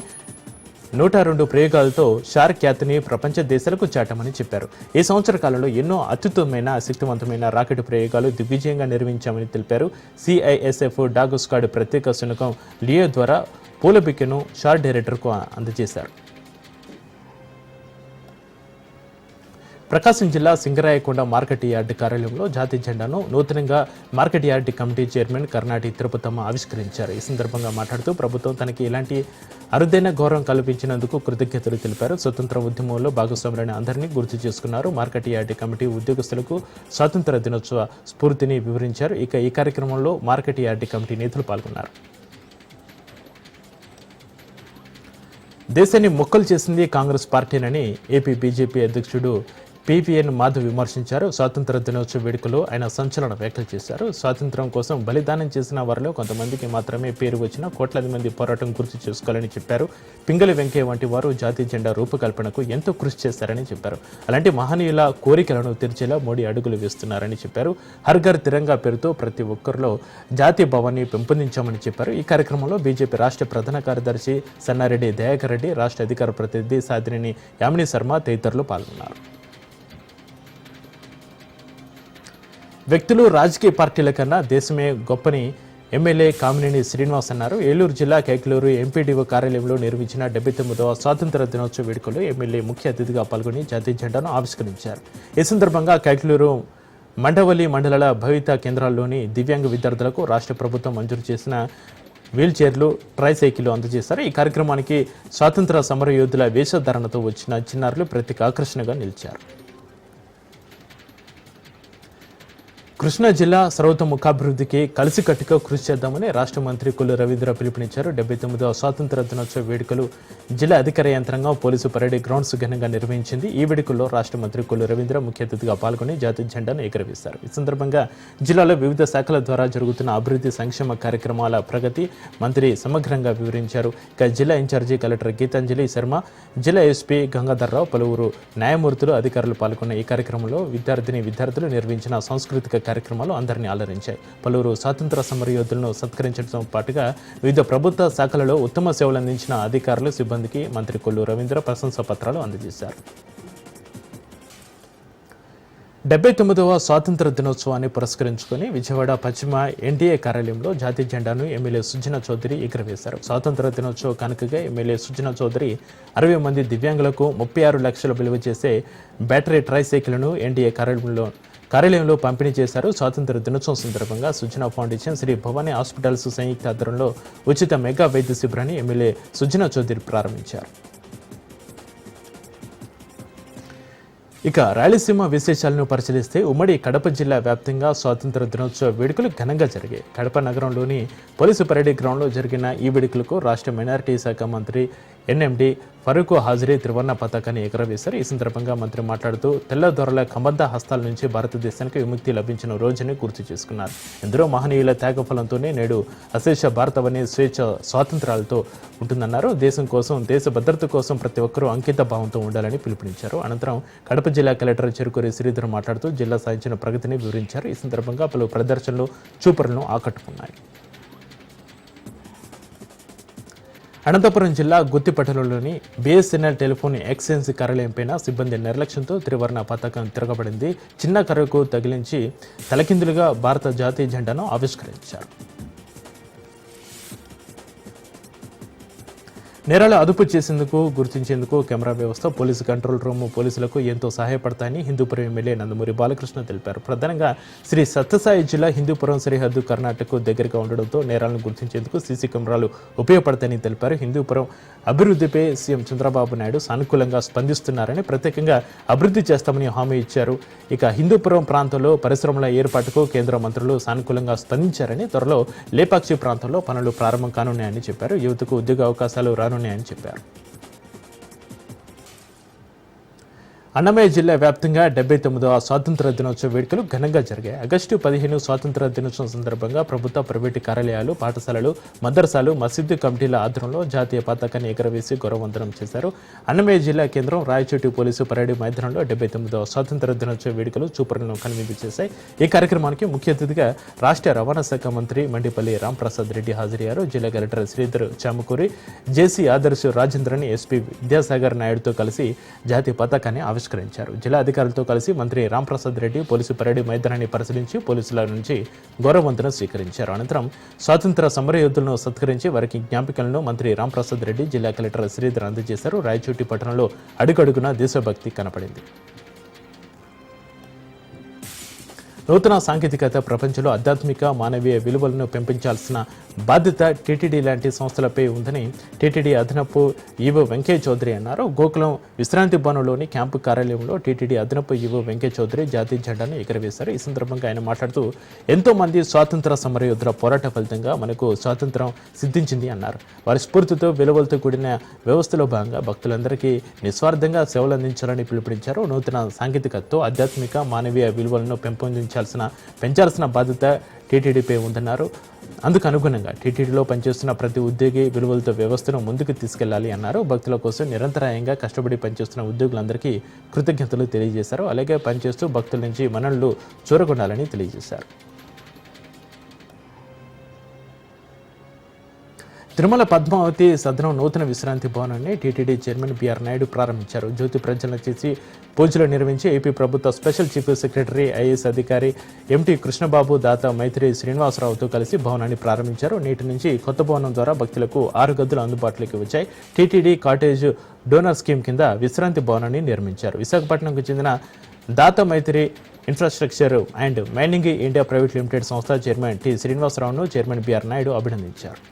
Speaker 1: 102 ప్రయోగాలతో షార్ ఖ్యాతిని ప్రపంచ దేశాలకు చాటమని చెప్పారు. ఈ సంవత్సర కాలంలో ఎన్నో అత్యుత్తమమైన, శక్తివంతమైన రాకెట్ ప్రయోగాలు దిగ్విజయంగా నిర్వహించామని తెలిపారు. సిఐఎస్ఎఫ్ డాగ్ స్క్వాడ్ ప్రత్యేక శునకం లియో ద్వారా పూలబిక్కెను షార్ డైరెక్టర్కు అందజేశారు. ప్రకాశం జిల్లా సింగరాయకొండ మార్కెట్ యార్డ్ కార్యాలయంలో జాతీయ జెండాను నూతనంగా market yard committee chairman Karnati Tirupatamma ఆవిష్కరించారు. ఈ సందర్భంగా మాట్లాడుతూ ప్రభుత్వం తనకి ఇలాంటి అరుదైన గౌరవం కల్పించినందుకు కృతజ్ఞతలు తెలిపారు. స్వతంత్ర ఉద్యమంలో భాగస్వాములైన అందరినీ గుర్తు చేసుకున్నారు. మార్కెట్ యార్డ్ కమిటీ ఉద్యోగస్తులకు స్వాతంత్ర దినోత్సవ స్ఫూర్తిని వివరించారు. ఇక ఈ కార్యక్రమంలో మార్కెట్ యార్డ్ కమిటీ నేతలు పాల్గొన్నారు. దేశాన్ని మొక్కలు చేసింది కాంగ్రెస్ పార్టీనని ఏపీ బీజేపీ అధ్యక్షుడు పీవీఎన్ మాధవ్ విమర్శించారు. స్వాతంత్ర దినోత్సవ వేడుకలో ఆయన సంచలన వ్యాఖ్యలు చేశారు. స్వాతంత్ర్యం కోసం బలిదానం చేసిన వారిలో కొంతమందికి మాత్రమే పేరు వచ్చినా కోట్లాది మంది పోరాటం గుర్తు చేసుకోవాలని చెప్పారు. పింగళి వెంకయ్య వంటి వారు జాతీయ జెండా రూపకల్పనకు ఎంతో కృషి చేశారని చెప్పారు. అలాంటి మహనీయుల కోరికలను తీర్చేలా మోడీ అడుగులు వేస్తున్నారని చెప్పారు. హర్ ఘర్ తిరంగా పేరుతో ప్రతి ఒక్కరిలో జాతీయ భావాన్ని పెంపొందించామని చెప్పారు. ఈ కార్యక్రమంలో బీజేపీ రాష్ట్ర ప్రధాన కార్యదర్శి సన్నారెడ్డి దయాకర్ రెడ్డి, రాష్ట్ర అధికార ప్రతినిధి సాధినేని యామిని శర్మ తదితరులు పాల్గొన్నారు. వ్యక్తులు, రాజకీయ పార్టీల కన్నా దేశమే గొప్పని ఎమ్మెల్యే కామినేని శ్రీనివాస్ అన్నారు. ఏలూరు జిల్లా కైకలూరు ఎంపీడీఓ కార్యాలయంలో నిర్వహించిన 79వ స్వాతంత్ర దినోత్సవ వేడుకలో ఎమ్మెల్యే ముఖ్య అతిథిగా పాల్గొని జాతీయ జెండాను ఆవిష్కరించారు. ఈ సందర్భంగా కైకలూరు, మండవల్లి మండలాల భవిత కేంద్రాల్లోని దివ్యాంగ విద్యార్థులకు రాష్ట్ర ప్రభుత్వం మంజూరు చేసిన వీల్ చైర్లు, ట్రైసైకిళ్లు అందజేశారు. ఈ కార్యక్రమానికి స్వాతంత్ర సమరయోధుల వేషధారణతో వచ్చిన చిన్నారులు ప్రత్యేక ఆకర్షణగా నిలిచారు. కృష్ణా జిల్లా సర్వతోముఖాభివృద్ధికి కలిసికట్టుగా కృషి చేద్దామని రాష్ట్ర మంత్రి కొల్లు రవీంద్ర పిలుపునిచ్చారు. 79వ స్వాతంత్ర దినోత్సవ వేడుకలు జిల్లా అధికార యంత్రాంగం పోలీసు పరేడ్ గ్రౌండ్స్ ఘనంగా నిర్వహించింది. ఈ వేడుకల్లో రాష్ట్ర మంత్రి కొల్లు రవీంద్ర ముఖ్య అతిథిగా పాల్గొని జాతీయ జెండాను ఎగురవేశారు. ఈ సందర్భంగా జిల్లాలో వివిధ శాఖల ద్వారా జరుగుతున్న అభివృద్ధి సంక్షేమ కార్యక్రమాల ప్రగతి మంత్రి సమగ్రంగా వివరించారు. ఇక జిల్లా ఇన్ఛార్జి కలెక్టర్ గీతాంజలి శర్మ, జిల్లా ఎస్పీ గంగాధర్రావు, పలువురు న్యాయమూర్తులు, అధికారులు పాల్గొన్న ఈ కార్యక్రమంలో విద్యార్థులు నిర్వహించిన సాంస్కృతిక కార్యక్రమాలు అందరినీ అలరించాయి. పలువురు స్వాతంత్ర సమరయోధులను సత్కరించడంతో పాటుగా వివిధ ప్రభుత్వ శాఖలలో ఉత్తమ సేవలు అందించిన అధికారులు, సిబ్బందికి మంత్రి కొల్లు రవీంద్ర ప్రశంసా పత్రాలు అందజేశారు. 79వ స్వాతంత్ర దినోత్సవాన్ని పురస్కరించుకుని విజయవాడ పశ్చిమ ఎన్డీఏ కార్యాలయంలో జాతీయ జెండాను ఎమ్మెల్యే సుజనా చౌదరి ఎగురవేశారు. స్వాతంత్ర దినోత్సవ కానుకగా ఎమ్మెల్యే సుజనా చౌదరి 60 మంది దివ్యాంగులకు 36 లక్షల విలువ చేసే బ్యాటరీ ట్రైసైకిల్ను ఎన్డీఏ కార్యాలయంలో పంపిణీ చేశారు. స్వాతంత్ర దినోత్సవం సందర్భంగా సుజనా ఫౌండేషన్, శ్రీ భవానీ హాస్పిటల్స్ సంయుక్త ఆధ్వర్యంలో ఉచిత మెగా వైద్య శిబిరాన్ని ఎమ్మెల్యే సుజనా చౌదరి ప్రారంభించారు. ఇక రాయలసీమ విశేషాలను పరిశీలిస్తే ఉమ్మడి కడప జిల్లా వ్యాప్తంగా స్వాతంత్ర దినోత్సవ వేడుకలు ఘనంగా జరిగాయి. కడప నగరంలోని పోలీసు పరేడ్ గ్రౌండ్లో జరిగిన ఈ వేడుకలకు రాష్ట్ర మైనారిటీ శాఖ మంత్రి ఎన్ఎండి ఫరూక్ హాజరీ త్రివర్ణ పతాకాన్ని ఎగురవేశారు. ఈ సందర్భంగా మంత్రి మాట్లాడుతూ తెల్లదొరల కబంధ హస్తాల నుంచి భారతదేశానికి విముక్తి లభించిన రోజుని గుర్తు చేసుకున్నారు. ఎందరో మహనీయుల త్యాగఫలంతోనే నేడు అశేష భారతవని స్వేచ్ఛ స్వాతంత్రాలతో ఉంటుందన్నారు. దేశం కోసం, దేశ భద్రత కోసం ప్రతి ఒక్కరూ అంకిత భావంతో ఉండాలని పిలుపునిచ్చారు. అనంతరం కడప జిల్లా కలెక్టర్ చెరుకూరి శ్రీధర్ మాట్లాడుతూ జిల్లా సాధించిన ప్రగతిని వివరించారు. ఈ సందర్భంగా పలు ప్రదర్శనలు చూపరులను ఆకట్టుకున్నాయి. అనంతపురం జిల్లా గుత్తిపట్టణంలోని బిఎస్ఎన్ఎల్ టెలిఫోన్ ఎక్స్చేంజ్ కార్యాలయంపైన సిబ్బంది నిర్లక్ష్యంతో త్రివర్ణ పతాకం తిరగబడింది. చిన్న కర్రకు తగిలించి తలకిందులుగా భారత జాతీయ జెండాను ఆవిష్కరించారు. నేరాలు అదుపు చేసేందుకు, గుర్తించేందుకు కెమెరా వ్యవస్థ, పోలీసు కంట్రోల్ రూమ్ పోలీసులకు ఎంతో సహాయపడతాయని హిందూపురం ఎమ్మెల్యే నందమూరి బాలకృష్ణ తెలిపారు. ప్రధానంగా శ్రీ సత్యసాయి జిల్లా హిందూపురం సరిహద్దు కర్ణాటకకు దగ్గరగా ఉండడంతో నేరాలను గుర్తించేందుకు సీసీ కెమెరాలు ఉపయోగపడతాయని తెలిపారు. హిందూపురం అభివృద్ధిపై సీఎం చంద్రబాబు నాయుడు సానుకూలంగా స్పందిస్తున్నారని, ప్రత్యేకంగా అభివృద్ధి చేస్తామని హామీ ఇచ్చారు. ఇక హిందూపురం ప్రాంతంలో పరిశ్రమల ఏర్పాటుకు కేంద్ర మంత్రులు సానుకూలంగా స్పందించారని, త్వరలో లేపాక్షి ప్రాంతంలో పనులు ప్రారంభం కానున్నాయని చెప్పారు. యువతకు ఉద్యోగ అవకాశాలు రానున్నాయని చెప్పారు. అన్నమయ్య జిల్లా వ్యాప్తంగా 79వ స్వాతంత్ర దినోత్సవ వేడుకలు ఘనంగా జరిగాయి. ఆగస్టు 15 స్వాతంత్ర దినోత్సవం సందర్భంగా ప్రభుత్వ, ప్రైవేటు కార్యాలయాలు, పాఠశాలలు, మదర్సాలు, మసీదు కమిటీల ఆధ్వర్యంలో జాతీయ పతాకాన్ని ఎగురవేసి గౌరవవందనం చేశారు. అన్నమయ్య జిల్లా కేంద్రం రాయచోటి పోలీసు పరేడ్ మైదానంలో 79వ స్వాతంత్ర దినోత్సవ వేడుకలు చూపరులను కనువిందు చేశాయి. ఈ కార్యక్రమానికి ముఖ్య అతిథిగా రాష్ట్ర రవాణా శాఖ మంత్రి మండిపల్లి రాంప్రసాద్ రెడ్డి హాజరయ్యారు. జిల్లా కలెక్టర్ శ్రీధర్ చామకూరి, జేసీ ఆదర్శ్ రాజేంద్రని, ఎస్పీ విద్యాసాగర్ నాయుడుతో కలిసి జాతీయ పతాకాన్ని ఆవిష్కరించారు. జిల్లా అధికారులతో కలిసి మంత్రి రాంప్రసాద్ రెడ్డి పోలీసు పరేడ్ మైదానాన్ని పరిశీలించి పోలీసుల నుంచి గౌరవవందనం స్వీకరించారు. అనంతరం స్వాతంత్ర సమరయోధులను సత్కరించి వారికి జ్ఞాపికలను మంత్రి రాంప్రసాద్ రెడ్డి, జిల్లా కలెక్టర్ శ్రీధర్ అందజేశారు. రాయచోటి పట్టణంలో అడుగడుగునా దేశభక్తి కనపడింది. నూతన సాంకేతికత ప్రపంచంలో ఆధ్యాత్మిక, మానవీయ విలువలను పెంపొందించాల్సిన బాధ్యత టీటీడీ లాంటి సంస్థలపై ఉందని టీటీడీ అదనపు ఈవో వెంకయ్య చౌదరి అన్నారు. గోకులం విశ్రాంతి భవనంలోని క్యాంపు కార్యాలయంలో టీటీడీ అదనపు ఈవో వెంకయ్య చౌదరి జాతీయ జెండాను ఎగురవేశారు. ఈ సందర్భంగా ఆయన మాట్లాడుతూ ఎంతో మంది స్వాతంత్ర సమరయోధుల పోరాట ఫలితంగా మనకు స్వాతంత్రం సిద్ధించింది అన్నారు. వారి స్ఫూర్తితో, విలువలతో కూడిన వ్యవస్థలో భాగంగా భక్తులందరికీ నిస్వార్థంగా సేవలు అందించాలని పిలుపునిచ్చారు. నూతన సాంకేతికతతో ఆధ్యాత్మిక, మానవీయ విలువలను పెంచాల్సిన బాధ్యత టీటీడీపై ఉందన్నారు. అందుకు అనుగుణంగా టీటీడీలో పనిచేస్తున్న ప్రతి ఉద్యోగి విలువలతో వ్యవస్థను ముందుకు తీసుకెళ్లాలి అన్నారు. భక్తుల కోసం నిరంతరాయంగా కష్టపడి పనిచేస్తున్న ఉద్యోగులందరికీ కృతజ్ఞతలు తెలియజేశారు. అలాగే పనిచేస్తూ భక్తుల నుంచి మన్ననలు చూరగొనాలని తెలియజేశారు. తిరుమల పద్మావతి సదనం నూతన విశ్రాంతి భవనాన్ని టీటీడీ చైర్మన్ బిఆర్ నాయుడు ప్రారంభించారు. జ్యోతి ప్రజ్వలన చేసి పూజలు నిర్వహించి ఏపీ ప్రభుత్వ స్పెషల్ చీఫ్ సెక్రటరీ, ఐఏఎస్ అధికారి ఎంటీ కృష్ణబాబు, దాత మైత్రి శ్రీనివాసరావుతో కలిసి భవనాన్ని ప్రారంభించారు. నేటి నుంచి కొత్త భవనం ద్వారా భక్తులకు 6 గదులు అందుబాటులోకి వచ్చాయి. టీటీడీ కాటేజ్ డోనర్ స్కీమ్ కింద విశ్రాంతి భవనాన్ని నిర్మించారు. విశాఖపట్నంకు చెందిన దాత Maithri infrastructure and mining India private limited సంస్థ చైర్మన్ టి శ్రీనివాసరావును చైర్మన్ బిఆర్ నాయుడు అభినందించారు.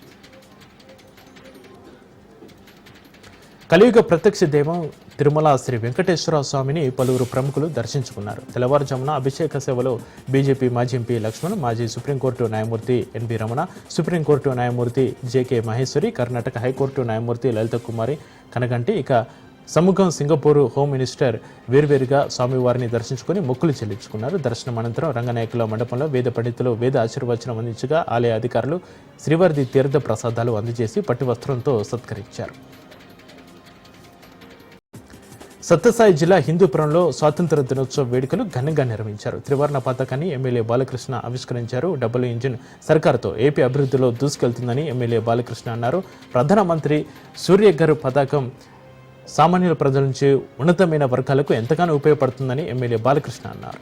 Speaker 1: కలియుగ ప్రత్యక్ష దైవం తిరుమల శ్రీ వెంకటేశ్వర స్వామిని పలువురు ప్రముఖులు దర్శించుకున్నారు. తెల్లవారుజామున అభిషేక సేవలో బీజేపీ మాజీ ఎంపీ లక్ష్మణ్, మాజీ సుప్రీంకోర్టు న్యాయమూర్తి ఎన్బి రమణ, సుప్రీంకోర్టు న్యాయమూర్తి జేకే మహేశ్వరి, కర్ణాటక హైకోర్టు న్యాయమూర్తి లలిత కుమారి కనగంటి, ఇక సముఖం సింగపూర్ హోమ్ మినిస్టర్ వేర్వేరుగా స్వామివారిని దర్శించుకుని మొక్కులు చెల్లించుకున్నారు. దర్శనం అనంతరం రంగనాయకుల మండపంలో వేద పండితులు వేద ఆశీర్వచనం అందించగా ఆలయ అధికారులు శ్రీవారి తీర్థ ప్రసాదాలు అందజేసి పట్టు వస్త్రంతో సత్కరించారు. సత్యసాయి జిల్లా హిందూపురంలో స్వాతంత్ర దినోత్సవ వేడుకలు ఘనంగా నిర్వహించారు. త్రివర్ణ పతాకాన్ని ఎమ్మెల్యే బాలకృష్ణ ఆవిష్కరించారు. డబుల్ ఇంజిన్ సర్కారుతో ఏపీ అభివృద్ధిలో దూసుకెళ్తుందని ఎమ్మెల్యే బాలకృష్ణ అన్నారు. ప్రధానమంత్రి సూర్యఘర్ పతాకం సామాన్యుల ప్రజల నుంచి ఉన్నతమైన వర్గాలకు ఎంతగానో ఉపయోగపడుతుందని ఎమ్మెల్యే బాలకృష్ణ అన్నారు.